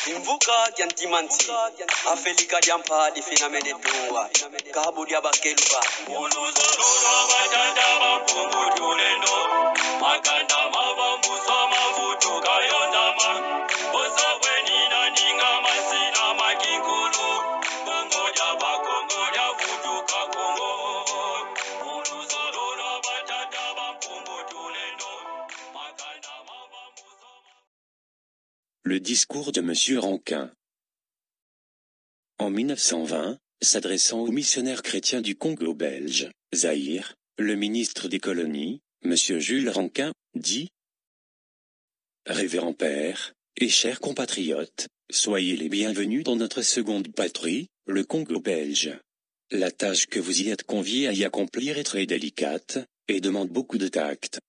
Imvuka diantimanti, afelika diampa di finamene dua, kabu diabakeluba. Uluzolora batata bampungu tulendo, makanda mabambu sama futu kayondama, bosa wenina ninga masina makinkulu, kongo diaba futu kakongo. Uluzolora batata bampungu tulendo, makanda mabambu sama. Le discours de Monsieur Rankin. En 1920, s'adressant aux missionnaires chrétiens du Congo belge, Zaïre, le ministre des colonies, Monsieur Jules Rankin, dit : Révérend Père, et chers compatriotes, soyez les bienvenus dans notre seconde patrie, le Congo belge. La tâche que vous y êtes conviés à y accomplir est très délicate, et demande beaucoup de tact.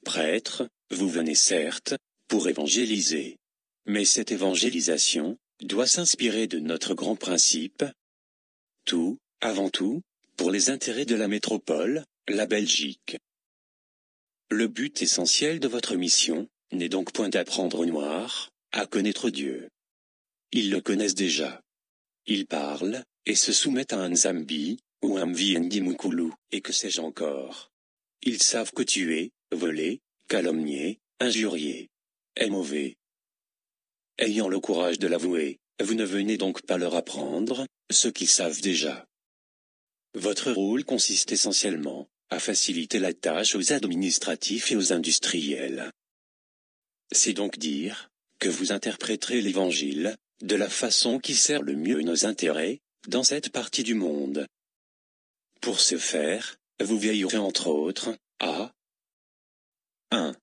Prêtre, vous venez certes, pour évangéliser. Mais cette évangélisation doit s'inspirer de notre grand principe. Tout, avant tout, pour les intérêts de la métropole, la Belgique. Le but essentiel de votre mission n'est donc point d'apprendre aux Noirs à connaître Dieu. Ils le connaissent déjà. Ils parlent et se soumettent à un Nzambi ou un Mviendimukulu, et que sais-je encore. Ils savent que tuer, voler, calomnier, injurier est mauvais. Ayant le courage de l'avouer, vous ne venez donc pas leur apprendre ce qu'ils savent déjà. Votre rôle consiste essentiellement à faciliter la tâche aux administratifs et aux industriels. C'est donc dire que vous interpréterez l'Évangile de la façon qui sert le mieux nos intérêts dans cette partie du monde. Pour ce faire, vous veillerez entre autres à 1.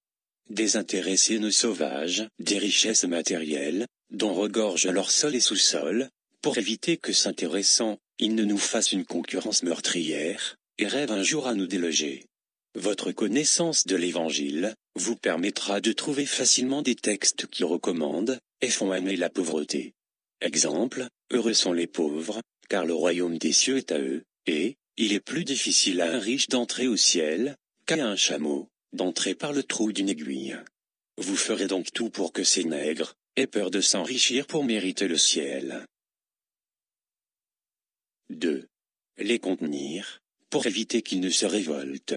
Désintéresser nos sauvages des richesses matérielles, dont regorgent leur sol et sous-sol, pour éviter que s'intéressant, ils ne nous fassent une concurrence meurtrière, et rêvent un jour à nous déloger. Votre connaissance de l'Évangile vous permettra de trouver facilement des textes qui recommandent et font aimer la pauvreté. Exemple, heureux sont les pauvres, car le royaume des cieux est à eux, et il est plus difficile à un riche d'entrer au ciel qu'à un chameau d'entrer par le trou d'une aiguille. Vous ferez donc tout pour que ces nègres aient peur de s'enrichir pour mériter le ciel. 2. Les contenir, pour éviter qu'ils ne se révoltent.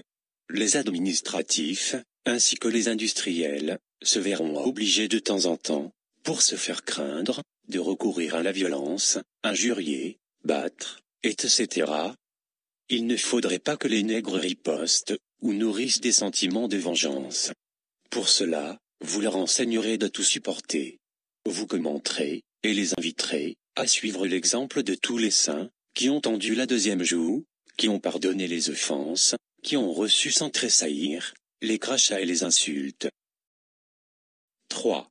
Les administratifs, ainsi que les industriels, se verront obligés de temps en temps, pour se faire craindre, de recourir à la violence, injurier, battre, etc. Il ne faudrait pas que les nègres ripostent, ou nourrissent des sentiments de vengeance. Pour cela, vous leur enseignerez de tout supporter. Vous commenterez, et les inviterez, à suivre l'exemple de tous les saints, qui ont tendu la deuxième joue, qui ont pardonné les offenses, qui ont reçu sans tressaillir, les crachats et les insultes. 3.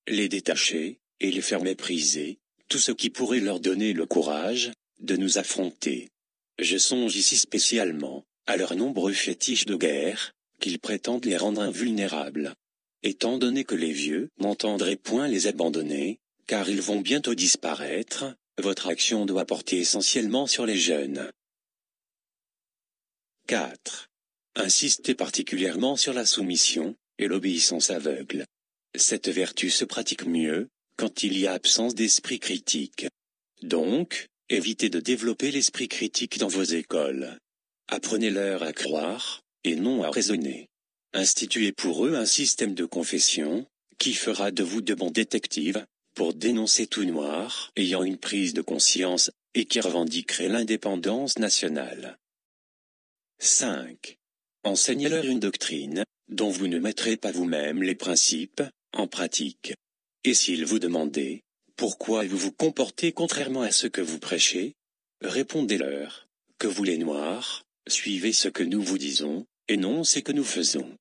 Les détacher, et les faire mépriser, tout ce qui pourrait leur donner le courage de nous affronter. Je songe ici spécialement à leurs nombreux fétiches de guerre, qu'ils prétendent les rendre invulnérables. Étant donné que les vieux n'entendraient point les abandonner, car ils vont bientôt disparaître, votre action doit porter essentiellement sur les jeunes. 4. Insistez particulièrement sur la soumission et l'obéissance aveugle. Cette vertu se pratique mieux quand il y a absence d'esprit critique. Donc, évitez de développer l'esprit critique dans vos écoles. Apprenez-leur à croire, et non à raisonner. Instituez pour eux un système de confession, qui fera de vous de bons détectives, pour dénoncer tout noir, ayant une prise de conscience, et qui revendiquerait l'indépendance nationale. 5. Enseignez-leur une doctrine, dont vous ne mettrez pas vous-même les principes, en pratique. Et s'ils vous demandaient, pourquoi vous vous comportez contrairement à ce que vous prêchez, répondez-leur, que vous les Noirs, suivez ce que nous vous disons, et non ce que nous faisons.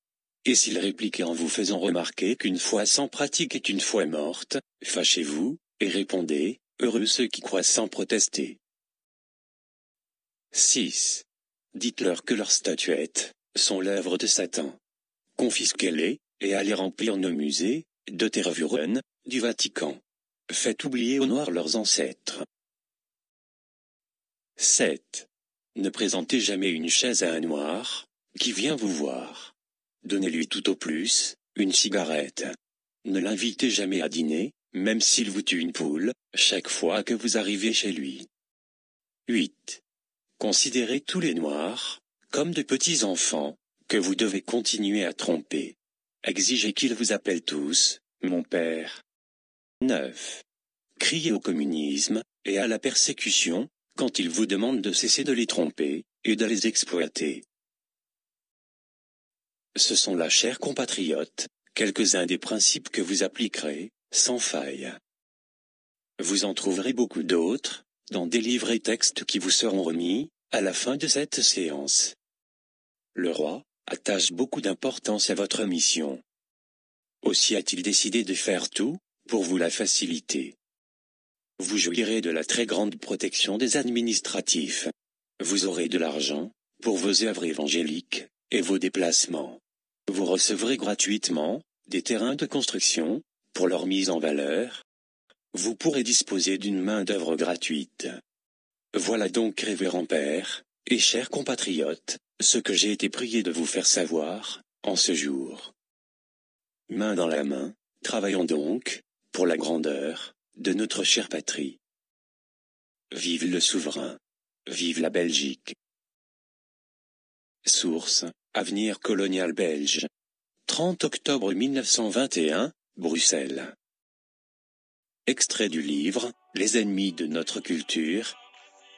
Et s'ils répliquaient en vous faisant remarquer qu'une foi sans pratique est une foi morte, fâchez-vous, et répondez, heureux ceux qui croient sans protester. 6. Dites-leur que leurs statuettes sont l'œuvre de Satan. Confisquez-les, et allez remplir nos musées, de Tervuren, du Vatican. Faites oublier aux Noirs leurs ancêtres. 7. Ne présentez jamais une chaise à un Noir, qui vient vous voir. Donnez-lui tout au plus une cigarette. Ne l'invitez jamais à dîner, même s'il vous tue une poule, chaque fois que vous arrivez chez lui. 8. Considérez tous les Noirs comme de petits enfants, que vous devez continuer à tromper. Exigez qu'ils vous appellent tous « mon père ». 9. Criez au communisme et à la persécution quand ils vous demandent de cesser de les tromper et de les exploiter. Ce sont là, chers compatriotes, quelques-uns des principes que vous appliquerez, sans faille. Vous en trouverez beaucoup d'autres, dans des livres et textes qui vous seront remis, à la fin de cette séance. Le roi attache beaucoup d'importance à votre mission. Aussi a-t-il décidé de faire tout, pour vous la faciliter. Vous jouirez de la très grande protection des administratifs. Vous aurez de l'argent, pour vos œuvres évangéliques, et vos déplacements. Vous recevrez gratuitement des terrains de construction, pour leur mise en valeur. Vous pourrez disposer d'une main-d'œuvre gratuite. Voilà donc, révérend Père, et chers compatriotes, ce que j'ai été prié de vous faire savoir, en ce jour. Main dans la main, travaillons donc, pour la grandeur de notre chère patrie. Vive le souverain! Vive la Belgique! Source: Avenir colonial belge. 30 octobre 1921, Bruxelles. Extrait du livre « Les ennemis de notre culture »,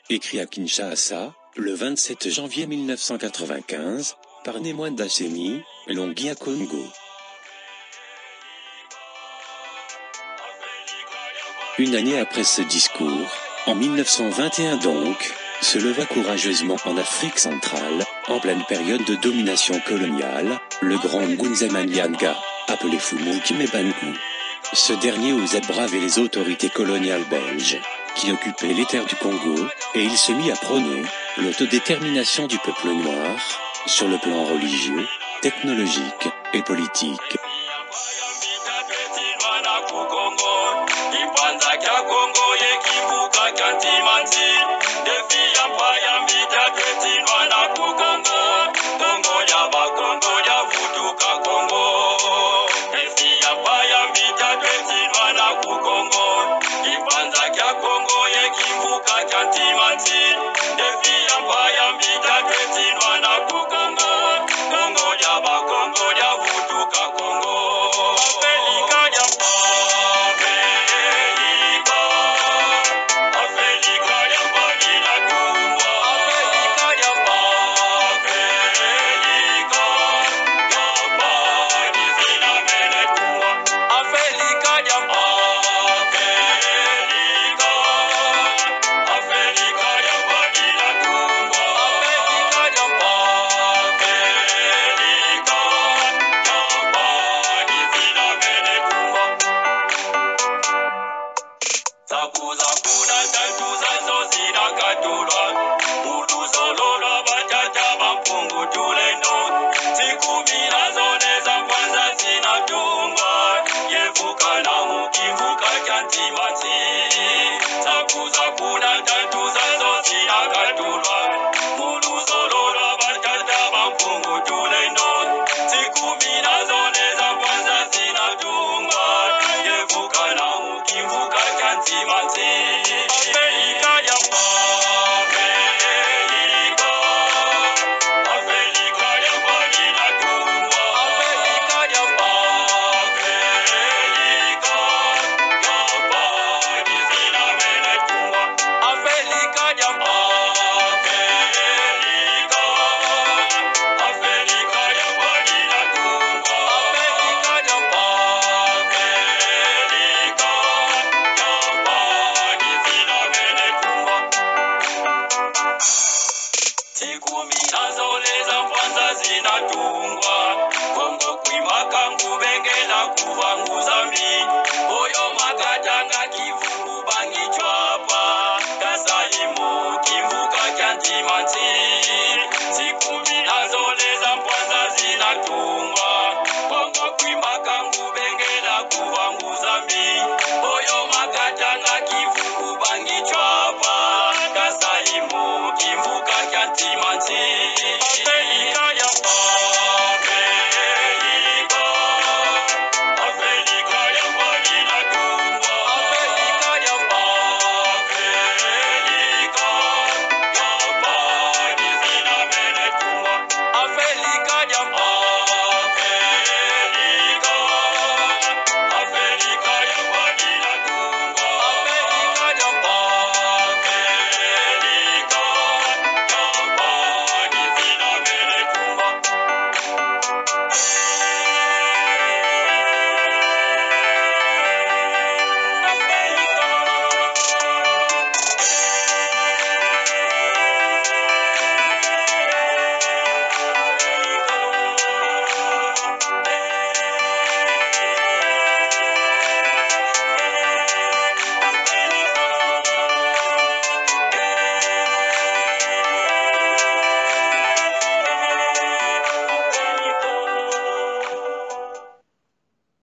écrit à Kinshasa, le 27 janvier 1995, par Nemwanda Semi, Longhi à Congo. Une année après ce discours, en 1921 donc, se leva courageusement en Afrique centrale, en pleine période de domination coloniale, le grand Ngunzema Nyanga, appelé Fumukime Bangu. Ce dernier osait braver les autorités coloniales belges, qui occupaient les terres du Congo, et il se mit à prôner l'autodétermination du peuple noir, sur le plan religieux, technologique et politique. Kongo kwimaka ngubengela kuva Mozambique.